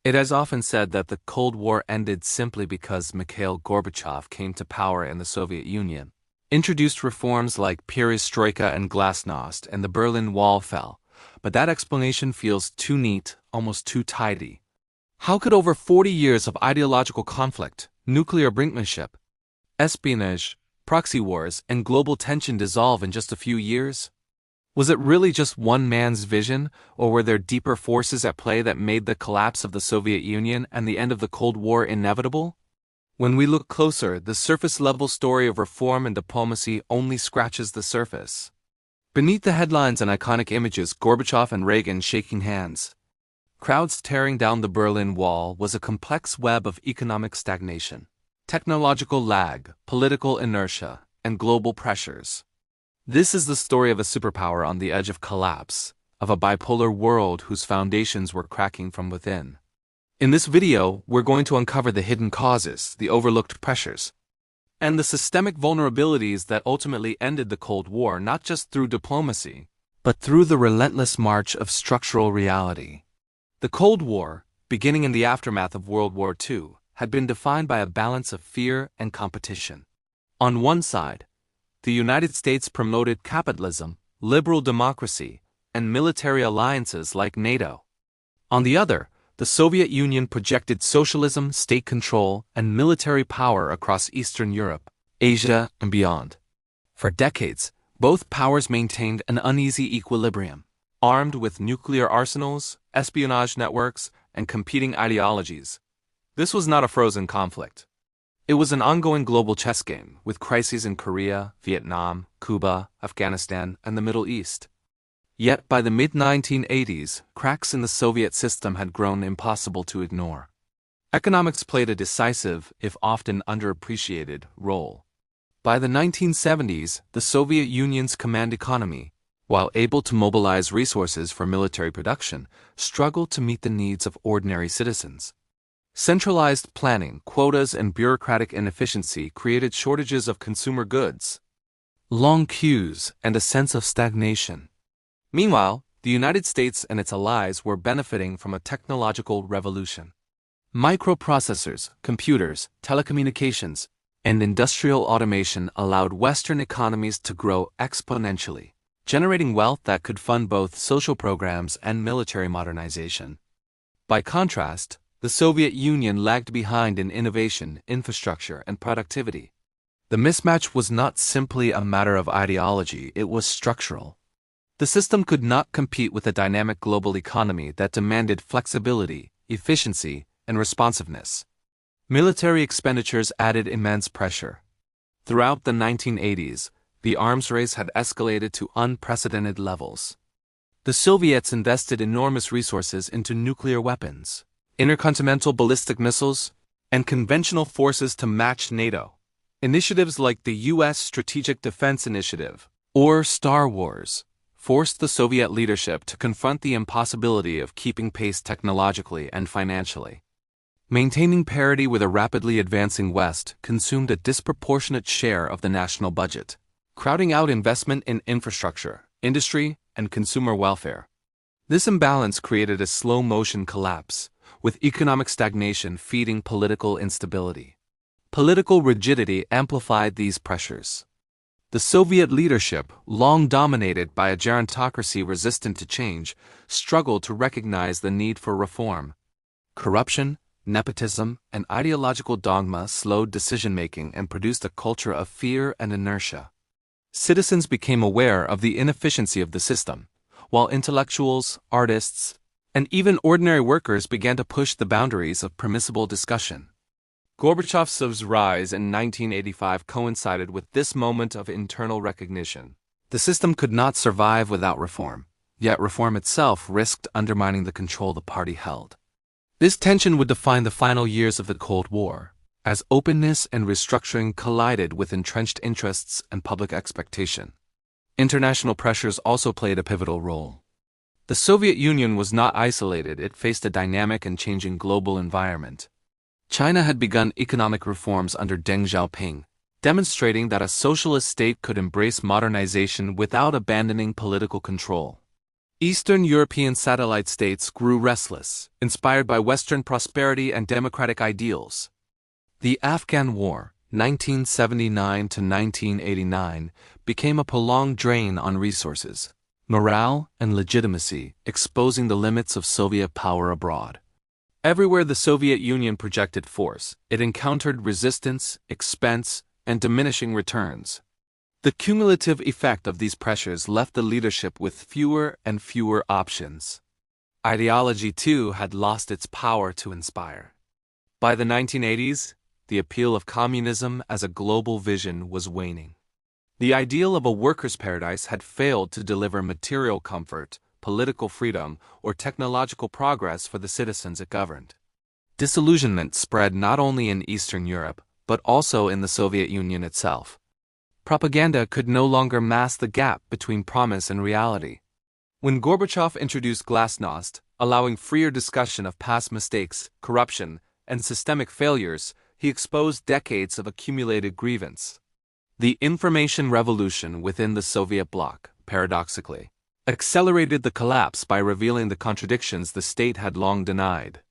It has often said that the Cold War ended simply because Mikhail Gorbachev came to power in the Soviet Union, introduced reforms like perestroika and glasnost, and the Berlin Wall fell. But that explanation feels too neat, almost too tidy. How could over 40 years of ideological conflict, nuclear brinkmanship, espionage, proxy wars, and global tension dissolve in just a few years? Was it really just one man's vision, or were there deeper forces at play that made the collapse of the Soviet Union and the end of the Cold War inevitable? When we look closer, the surface-level story of reform and diplomacy only scratches the surface. Beneath the headlines and iconic images, Gorbachev and Reagan shaking hands, crowds tearing down the Berlin Wall, was a complex web of economic stagnation, technological lag, political inertia, and global pressures. This is the story of a superpower on the edge of collapse, of a bipolar world whose foundations were cracking from within. In this video, we're going to uncover the hidden causes, the overlooked pressures, and the systemic vulnerabilities that ultimately ended the Cold War, not just through diplomacy, but through the relentless march of structural reality. The Cold War, beginning in the aftermath of World War II, had been defined by a balance of fear and competition. On one side, the United States promoted capitalism, liberal democracy, and military alliances like NATO. On the other, the Soviet Union projected socialism, state control, and military power across Eastern Europe, Asia, and beyond. For decades, both powers maintained an uneasy equilibrium, armed with nuclear arsenals, espionage networks, and competing ideologies. This was not a frozen conflict. It was an ongoing global chess game, with crises in Korea, Vietnam, Cuba, Afghanistan, and the Middle East. Yet by the mid-1980s, cracks in the Soviet system had grown impossible to ignore. Economics played a decisive, if often underappreciated, role. By the 1970s, the Soviet Union's command economy, while able to mobilize resources for military production, struggled to meet the needs of ordinary citizens. Centralized planning, quotas, and bureaucratic inefficiency created shortages of consumer goods, long queues, and a sense of stagnation. Meanwhile, the United States and its allies were benefiting from a technological revolution. Microprocessors, computers, telecommunications, and industrial automation allowed Western economies to grow exponentially, generating wealth that could fund both social programs and military modernization. By contrast, the Soviet Union lagged behind in innovation, infrastructure, and productivity. The mismatch was not simply a matter of ideology, it was structural. The system could not compete with a dynamic global economy that demanded flexibility, efficiency, and responsiveness. Military expenditures added immense pressure. Throughout the 1980s, the arms race had escalated to unprecedented levels. The Soviets invested enormous resources into nuclear weapons, intercontinental ballistic missiles, and conventional forces to match NATO. Initiatives like the U.S. Strategic Defense Initiative, or Star Wars, forced the Soviet leadership to confront the impossibility of keeping pace technologically and financially. Maintaining parity with a rapidly advancing West consumed a disproportionate share of the national budget, crowding out investment in infrastructure, industry, and consumer welfare. This imbalance created a slow-motion collapse, with economic stagnation feeding political instability. Political rigidity amplified these pressures. The Soviet leadership, long dominated by a gerontocracy resistant to change, struggled to recognize the need for reform. Corruption, nepotism, and ideological dogma slowed decision-making and produced a culture of fear and inertia. Citizens became aware of the inefficiency of the system, while intellectuals, artists, and even ordinary workers began to push the boundaries of permissible discussion. Gorbachev's rise in 1985 coincided with this moment of internal recognition. The system could not survive without reform, yet reform itself risked undermining the control the party held. This tension would define the final years of the Cold War, as openness and restructuring collided with entrenched interests and public expectation. International pressures also played a pivotal role. The Soviet Union was not isolated, it faced a dynamic and changing global environment. China had begun economic reforms under Deng Xiaoping, demonstrating that a socialist state could embrace modernization without abandoning political control. Eastern European satellite states grew restless, inspired by Western prosperity and democratic ideals. The Afghan War, 1979 to 1989, became a prolonged drain on resources, morale, and legitimacy, exposing the limits of Soviet power abroad. Everywhere the Soviet Union projected force, it encountered resistance, expense, and diminishing returns. The cumulative effect of these pressures left the leadership with fewer and fewer options. Ideology, too, had lost its power to inspire. By the 1980s, the appeal of communism as a global vision was waning. The ideal of a workers' paradise had failed to deliver material comfort, political freedom, or technological progress for the citizens it governed. Disillusionment spread not only in Eastern Europe, but also in the Soviet Union itself. Propaganda could no longer mask the gap between promise and reality. When Gorbachev introduced glasnost, allowing freer discussion of past mistakes, corruption, and systemic failures, he exposed decades of accumulated grievance. The information revolution within the Soviet bloc, paradoxically, accelerated the collapse by revealing the contradictions the state had long denied.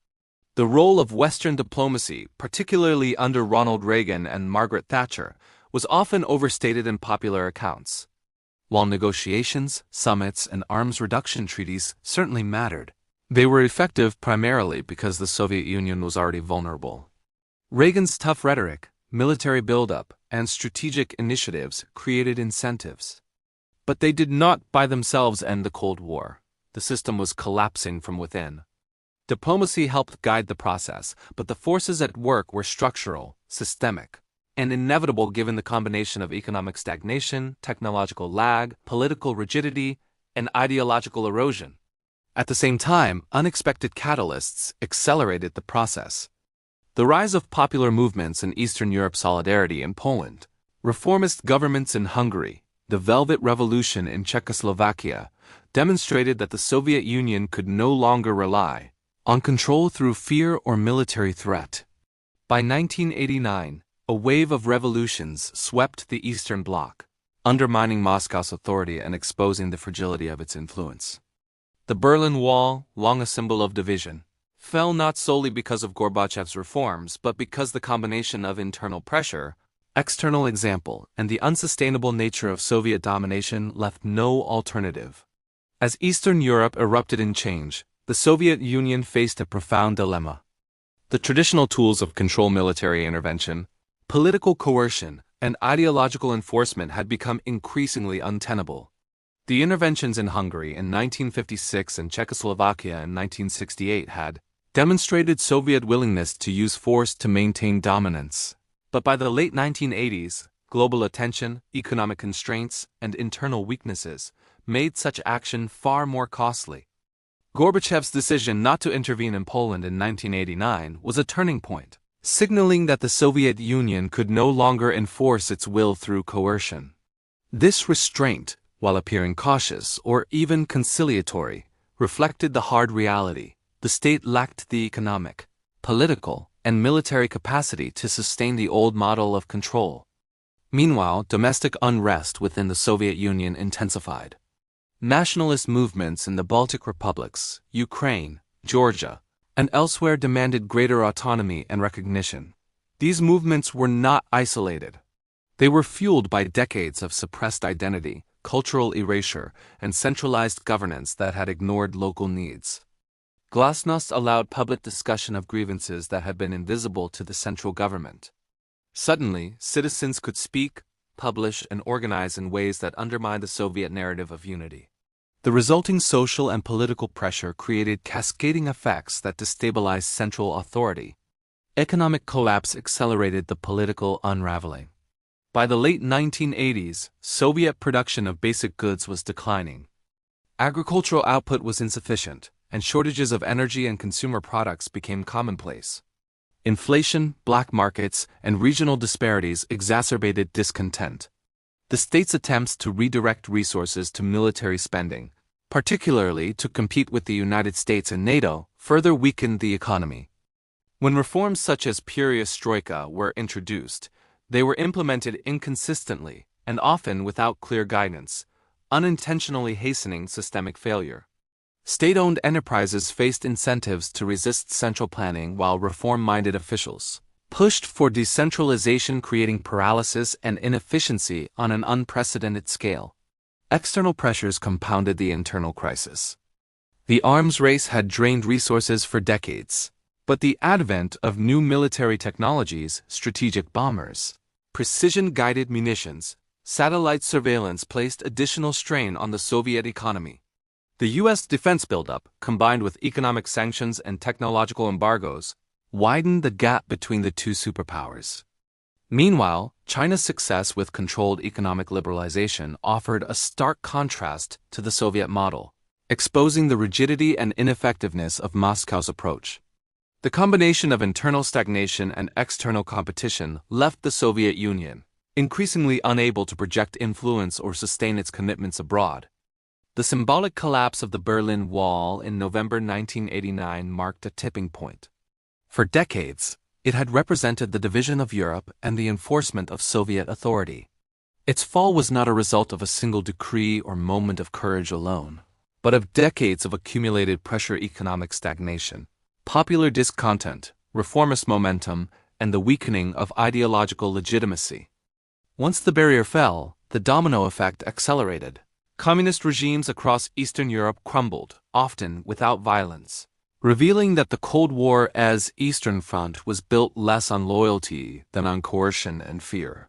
The role of Western diplomacy, particularly under Ronald Reagan and Margaret Thatcher, was often overstated in popular accounts. While negotiations, summits, and arms reduction treaties certainly mattered, they were effective primarily because the Soviet Union was already vulnerable. Reagan's tough rhetoric, military buildup, and strategic initiatives created incentives. But they did not by themselves end the Cold War. The system was collapsing from within. Diplomacy helped guide the process, but the forces at work were structural, systemic, and inevitable given the combination of economic stagnation, technological lag, political rigidity, and ideological erosion. At the same time, unexpected catalysts accelerated the process. The rise of popular movements in Eastern Europe, solidarity in Poland, reformist governments in Hungary, the Velvet Revolution in Czechoslovakia, demonstrated that the Soviet Union could no longer rely on control through fear or military threat. By 1989, a wave of revolutions swept the Eastern Bloc, undermining Moscow's authority and exposing the fragility of its influence. The Berlin Wall, long a symbol of division, fell not solely because of Gorbachev's reforms, but because the combination of internal pressure, external example, and the unsustainable nature of Soviet domination left no alternative. As Eastern Europe erupted in change, the Soviet Union faced a profound dilemma. The traditional tools of control, military intervention, political coercion, and ideological enforcement had become increasingly untenable. The interventions in Hungary in 1956 and Czechoslovakia in 1968 had demonstrated Soviet willingness to use force to maintain dominance. But by the late 1980s, global attention, economic constraints, and internal weaknesses made such action far more costly. Gorbachev's decision not to intervene in Poland in 1989 was a turning point, signaling that the Soviet Union could no longer enforce its will through coercion. This restraint, while appearing cautious or even conciliatory, reflected the hard reality. The state lacked the economic, political, and military capacity to sustain the old model of control. Meanwhile, domestic unrest within the Soviet Union intensified. Nationalist movements in the Baltic republics, Ukraine, Georgia, and elsewhere demanded greater autonomy and recognition. These movements were not isolated. They were fueled by decades of suppressed identity, cultural erasure, and centralized governance that had ignored local needs. Glasnost allowed public discussion of grievances that had been invisible to the central government. Suddenly, citizens could speak, publish, and organize in ways that undermined the Soviet narrative of unity. The resulting social and political pressure created cascading effects that destabilized central authority. Economic collapse accelerated the political unraveling. By the late 1980s, Soviet production of basic goods was declining. Agricultural output was insufficient, and shortages of energy and consumer products became commonplace. Inflation, black markets, and regional disparities exacerbated discontent. The state's attempts to redirect resources to military spending, particularly to compete with the United States and NATO, further weakened the economy. When reforms such as perestroika were introduced, they were implemented inconsistently and often without clear guidance, unintentionally hastening systemic failure. State-owned enterprises faced incentives to resist central planning while reform-minded officials pushed for decentralization, creating paralysis and inefficiency on an unprecedented scale. External pressures compounded the internal crisis. The arms race had drained resources for decades, but the advent of new military technologies, strategic bombers, precision-guided munitions, satellite surveillance placed additional strain on the Soviet economy. The U.S. defense buildup, combined with economic sanctions and technological embargoes, widened the gap between the two superpowers. Meanwhile, China's success with controlled economic liberalization offered a stark contrast to the Soviet model, exposing the rigidity and ineffectiveness of Moscow's approach. The combination of internal stagnation and external competition left the Soviet Union increasingly unable to project influence or sustain its commitments abroad. The symbolic collapse of the Berlin Wall in November 1989 marked a tipping point. For decades, it had represented the division of Europe and the enforcement of Soviet authority. Its fall was not a result of a single decree or moment of courage alone, but of decades of accumulated pressure, economic stagnation, popular discontent, reformist momentum, and the weakening of ideological legitimacy. Once the barrier fell, the domino effect accelerated. Communist regimes across Eastern Europe crumbled, often without violence, revealing that the Cold War as Eastern Front was built less on loyalty than on coercion and fear.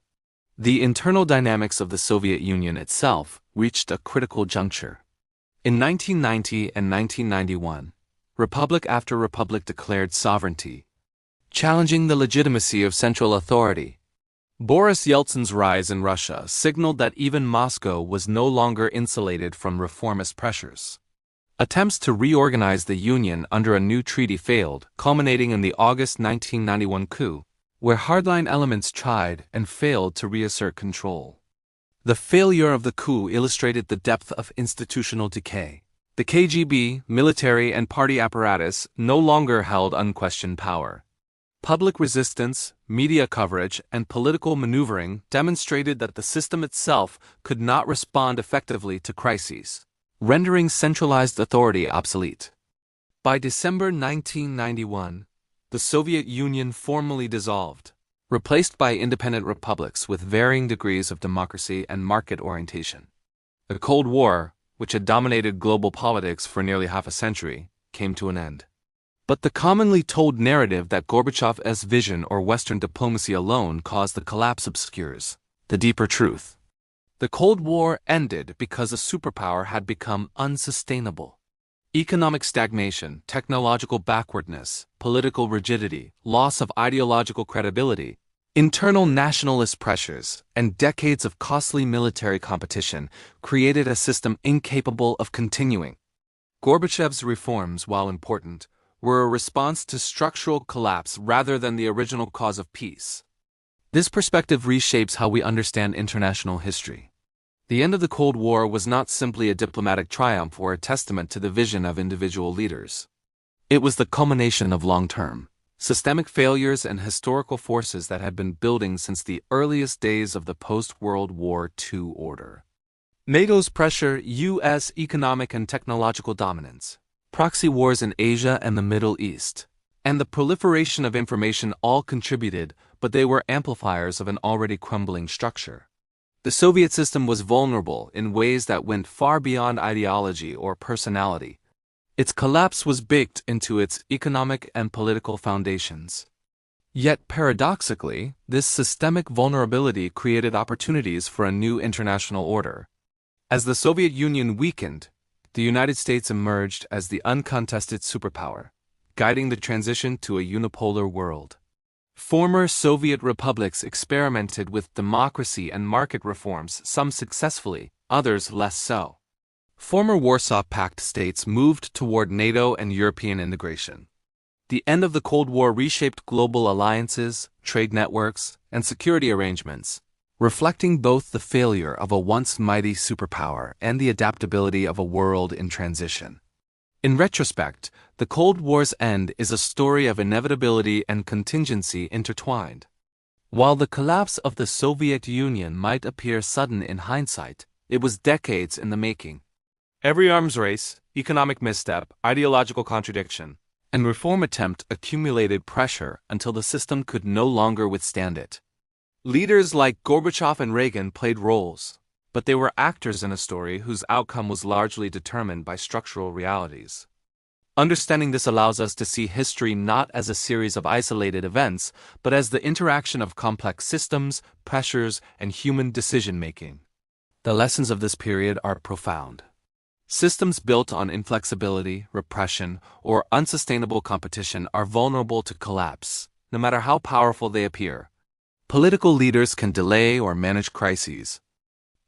The internal dynamics of the Soviet Union itself reached a critical juncture. In 1990 and 1991, republic after republic declared sovereignty, challenging the legitimacy of central authority. Boris Yeltsin's rise in Russia signaled that even Moscow was no longer insulated from reformist pressures. Attempts to reorganize the Union under a new treaty failed, culminating in the August 1991 coup, where hardline elements tried and failed to reassert control. The failure of the coup illustrated the depth of institutional decay. The KGB, military, and party apparatus no longer held unquestioned power. Public resistance, media coverage, and political maneuvering demonstrated that the system itself could not respond effectively to crises, rendering centralized authority obsolete. By December 1991, the Soviet Union formally dissolved, replaced by independent republics with varying degrees of democracy and market orientation. The Cold War, which had dominated global politics for nearly half a century, came to an end. But the commonly told narrative that Gorbachev's vision or Western diplomacy alone caused the collapse obscures the deeper truth. The Cold War ended because a superpower had become unsustainable. Economic stagnation, technological backwardness, political rigidity, loss of ideological credibility, internal nationalist pressures, and decades of costly military competition created a system incapable of continuing. Gorbachev's reforms, while important, were a response to structural collapse rather than the original cause of peace. This perspective reshapes how we understand international history. The end of the Cold War was not simply a diplomatic triumph or a testament to the vision of individual leaders. It was the culmination of long-term, systemic failures and historical forces that had been building since the earliest days of the post-World War II order. NATO's pressure, U.S. economic and technological dominance, proxy wars in Asia and the Middle East, and the proliferation of information all contributed, but they were amplifiers of an already crumbling structure. The Soviet system was vulnerable in ways that went far beyond ideology or personality. Its collapse was baked into its economic and political foundations. Yet paradoxically, this systemic vulnerability created opportunities for a new international order. As the Soviet Union weakened, the United States emerged as the uncontested superpower, guiding the transition to a unipolar world. Former Soviet republics experimented with democracy and market reforms, some successfully, others less so. Former Warsaw Pact states moved toward NATO and European integration. The end of the Cold War reshaped global alliances, trade networks, and security arrangements, reflecting both the failure of a once mighty superpower and the adaptability of a world in transition. In retrospect, the Cold War's end is a story of inevitability and contingency intertwined. While the collapse of the Soviet Union might appear sudden in hindsight, it was decades in the making. Every arms race, economic misstep, ideological contradiction, and reform attempt accumulated pressure until the system could no longer withstand it. Leaders like Gorbachev and Reagan played roles, but they were actors in a story whose outcome was largely determined by structural realities. Understanding this allows us to see history not as a series of isolated events, but as the interaction of complex systems, pressures, and human decision-making. The lessons of this period are profound. Systems built on inflexibility, repression, or unsustainable competition are vulnerable to collapse, no matter how powerful they appear. Political leaders can delay or manage crises,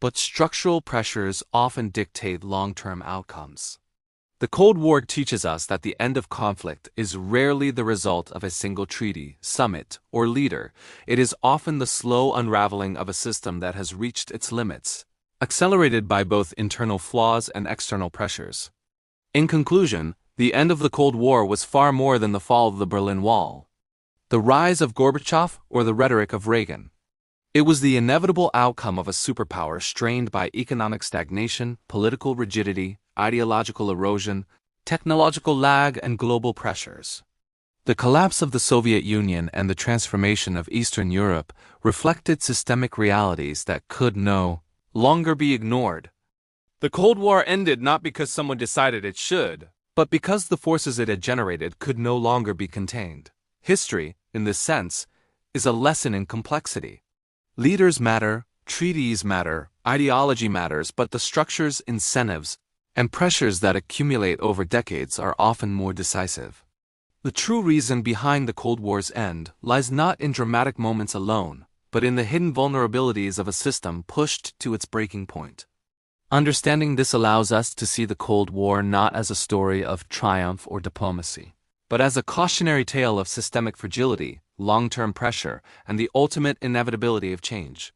but structural pressures often dictate long-term outcomes. The Cold War teaches us that the end of conflict is rarely the result of a single treaty, summit, or leader. It is often the slow unraveling of a system that has reached its limits, accelerated by both internal flaws and external pressures. In conclusion, the end of the Cold War was far more than the fall of the Berlin Wall, the rise of Gorbachev, or the rhetoric of Reagan. It was the inevitable outcome of a superpower strained by economic stagnation, political rigidity, ideological erosion, technological lag, and global pressures. The collapse of the Soviet Union and the transformation of Eastern Europe reflected systemic realities that could no longer be ignored. The Cold War ended not because someone decided it should, but because the forces it had generated could no longer be contained. History, in this sense, is a lesson in complexity. Leaders matter, treaties matter, ideology matters, but the structures, incentives, and pressures that accumulate over decades are often more decisive. The true reason behind the Cold War's end lies not in dramatic moments alone, but in the hidden vulnerabilities of a system pushed to its breaking point. Understanding this allows us to see the Cold War not as a story of triumph or diplomacy, but as a cautionary tale of systemic fragility, long-term pressure, and the ultimate inevitability of change.